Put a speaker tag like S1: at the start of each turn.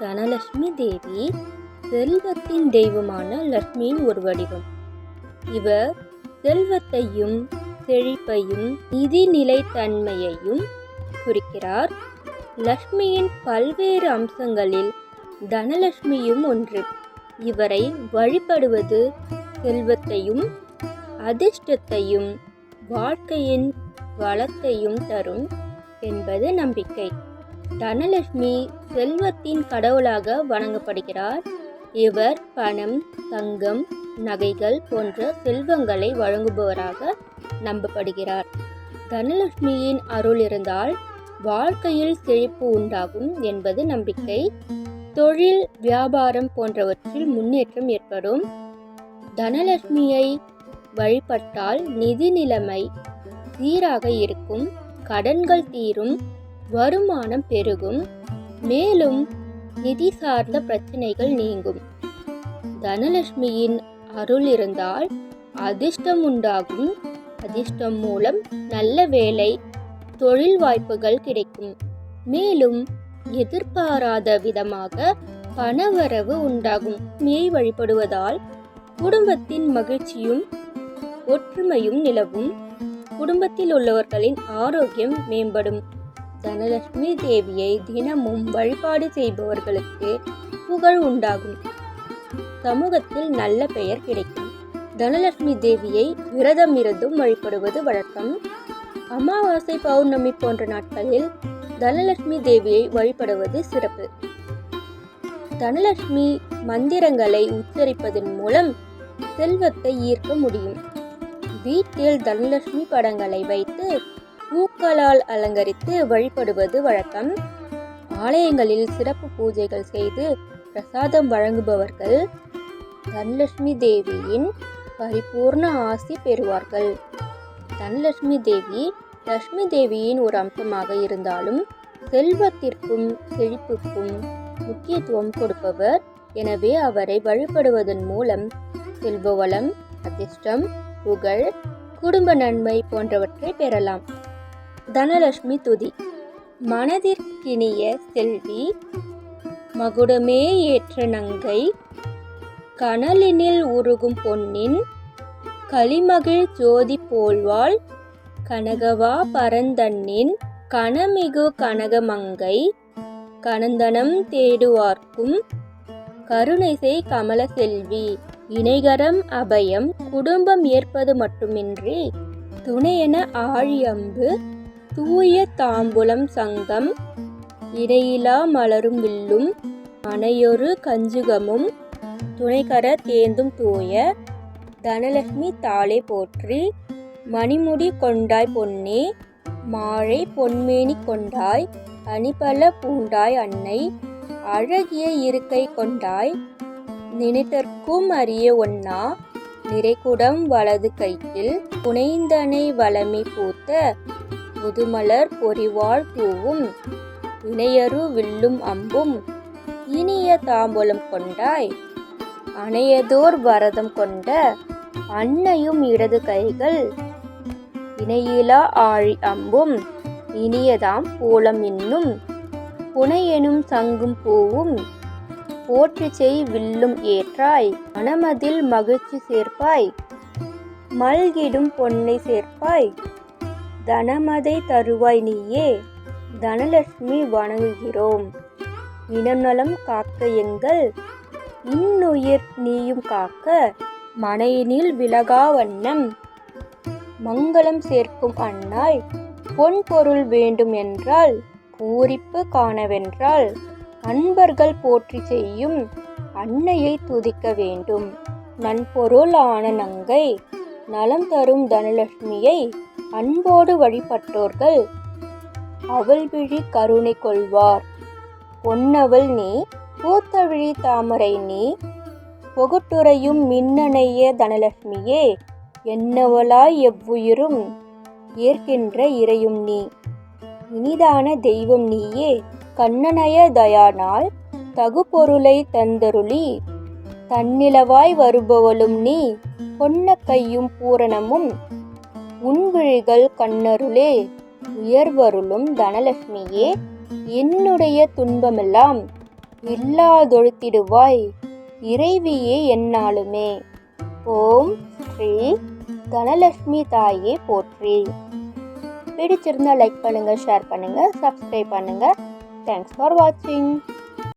S1: தனலட்சுமி தேவி செல்வத்தின் தெய்வமான லட்சுமியின் ஒரு வடிவம். இவர் செல்வத்தையும் செழிப்பையும் நிதி நிலைத்தன்மையையும் குறிக்கிறார். லட்சுமியின் பல்வேறு அம்சங்களில் தனலட்சுமியும் ஒன்று. இவரை வழிபடுவது செல்வத்தையும் அதிர்ஷ்டத்தையும் வாழ்க்கையின் வளத்தையும் தரும் என்பது நம்பிக்கை. தனலட்சுமி செல்வத்தின் கடவுளாக வணங்கப்படுகிறார். இவர் பணம், தங்கம், நகைகள் போன்ற செல்வங்களை வழங்குபவராக நம்பப்படுகிறார். தனலட்சுமியின் அருள் இருந்தால் வாழ்க்கையில் செழிப்பு உண்டாகும் என்பது நம்பிக்கை. தொழில், வியாபாரம் போன்றவற்றில் முன்னேற்றம் ஏற்படும். தனலட்சுமியை வழிபட்டால் நிதி நிலைமை சீராக இருக்கும், கடன்கள் தீரும், வருமானம் பெருகும், மேலும் நிதி சார்ந்த பிரச்சனைகள் நீங்கும். தனலட்சுமியின் அருள் இருந்தால் அதிர்ஷ்டம் உண்டாகும். அதிர்ஷ்டம் மூலம் நல்ல வேலை, தொழில் வாய்ப்புகள் கிடைக்கும். மேலும் எதிர்பாராத விதமாக பணவரவு உண்டாகும். மெய் வழிபடுவதால் குடும்பத்தின் மகிழ்ச்சியும் ஒற்றுமையும் நிலவும். குடும்பத்தில் உள்ளவர்களின் ஆரோக்கியம் மேம்படும். தனலட்சுமி தேவியை தினமும் வழிபாடு செய்பவர்களுக்கு புகழ் உண்டாகும். சமூகத்தில் நல்ல பெயர் கிடைக்கும். தனலட்சுமி தேவியை விரதம் இருந்தும் வழிபடுவது வழக்கம். அமாவாசை, பௌர்ணமி போன்ற நாட்களில் தனலட்சுமி தேவியை வழிபடுவது சிறப்பு. தனலட்சுமி மந்திரங்களை உச்சரிப்பதன் மூலம் செல்வத்தை ஈர்க்க முடியும். வீட்டில் தனலட்சுமி படங்களை வைத்து பூக்களால் அலங்கரித்து வழிபடுவது வழக்கம். ஆலயங்களில் சிறப்பு பூஜைகள் செய்து பிரசாதம் வழங்குபவர்கள் தனலட்சுமி தேவியின் பரிபூர்ண ஆசி பெறுவார்கள். தனலட்சுமி தேவி லட்சுமி தேவியின் ஒரு அம்சமாக இருந்தாலும் செல்வத்திற்கும் செழிப்புக்கும் முக்கியத்துவம் கொடுப்பவர். எனவே அவரை வழிபடுவதன் மூலம் செல்வ வளம், அதிர்ஷ்டம், புகழ், குடும்ப நன்மை போன்றவற்றை பெறலாம். தனலட்சுமி துதி. மனதிற்கினிய செல்வி, மகுடமே ஏற்ற நங்கை, கனலினில் உருகும் பொன்னின் களிமகிழ் ஜோதி போல்வாள், கனகவா பரந்தன்னின் கனமிகு கனகமங்கை, கனந்தனம் தேடுவார்க்கும் கருணைசெய் கமல செல்வி, இணைகரம் அபயம், குடும்பம் ஏற்பது மட்டுமின்றி துணையென ஆழியம்பு, தூய தாம்புலம் சங்கம், இடையிலா மலரும் வில்லும், அணையொரு கஞ்சுகமும், துணைகர தேந்தும் தூய தனலட்சுமி தாளே போற்றி. மணிமுடி கொண்டாய் பொன்னே, மாழை பொன்மேனி கொண்டாய், அணிபல பூண்டாய் அன்னை, அழகிய இருக்கை கொண்டாய், நினைத்தற்கும் அறிய ஒன்னா, நிறைகுடம் வலது கையில், புனைந்தனை வளமை பூத்த முதுமலர் பொறிவாள் பூவும், இணையரு வில்லும் அம்பும், இனிய தாம்பூலம் கொண்டாய், அணையதோர் வரதம் கொண்ட அன்னையும் இடது கைகள், இணையிலா ஆழி அம்பும், இனியதாம் பூலம் இன்னும், புனையெனும் சங்கும் பூவும், போற்றிச்செய் வில்லும் ஏற்றாய், மனமதில் மகிழ்ச்சி சேர்ப்பாய், மல்கிடும் பொன்னை சேர்ப்பாய், தனமதை தருவாய் நீயே. தனலட்சுமி வணங்குகிறோம். இனநலம் காக்க எங்கள் இன்னுயிர் நீயும் காக்க, மனையினில் விலகா வண்ணம் மங்களம் சேர்க்கும் அன்னாய், பொன் பொருள் வேண்டும் என்றால் பூரிப்பு காணவென்றால், அன்பர்கள் போற்றி செய்யும் அன்னையை துதிக்க வேண்டும். நன்பொருள் ஆன நங்கை, நலம் தரும் தனலட்சுமியை அன்போடு வழிபட்டோர்கள் அவள்விழி கருணை கொள்வார். பொன்னவள் நீ, பூத்தவிழி தாமரை நீ, பொகுட்டுரையும் மின்னணைய தனலட்சுமியே, என்னவளாய் எவ்வுயிரும் ஏற்கின்ற இறையும் நீ, இனிதான தெய்வம் நீயே. கண்ணனய தயானால் தகுபொருளை தந்தருளி, தன்னிலவாய் வருபவளும் நீ, பொன்ன கையும் பூரணமும் உன்விழிகள் கண்ணருளே. உயர்வருளும் தனலட்சுமியே, என்னுடைய துன்பமெல்லாம் இல்லாதொழுத்திடுவாய் இறைவியே எந்நாளுமே. ஓம் ஸ்ரீ தனலட்சுமி தாயே போற்றி. பிடிச்சிருந்தா லைக் பண்ணுங்க, ஷேர் பண்ணுங்க, சப்ஸ்கிரைப் பண்ணுங்க. தேங்க்ஸ் ஃபார் வாட்சிங்.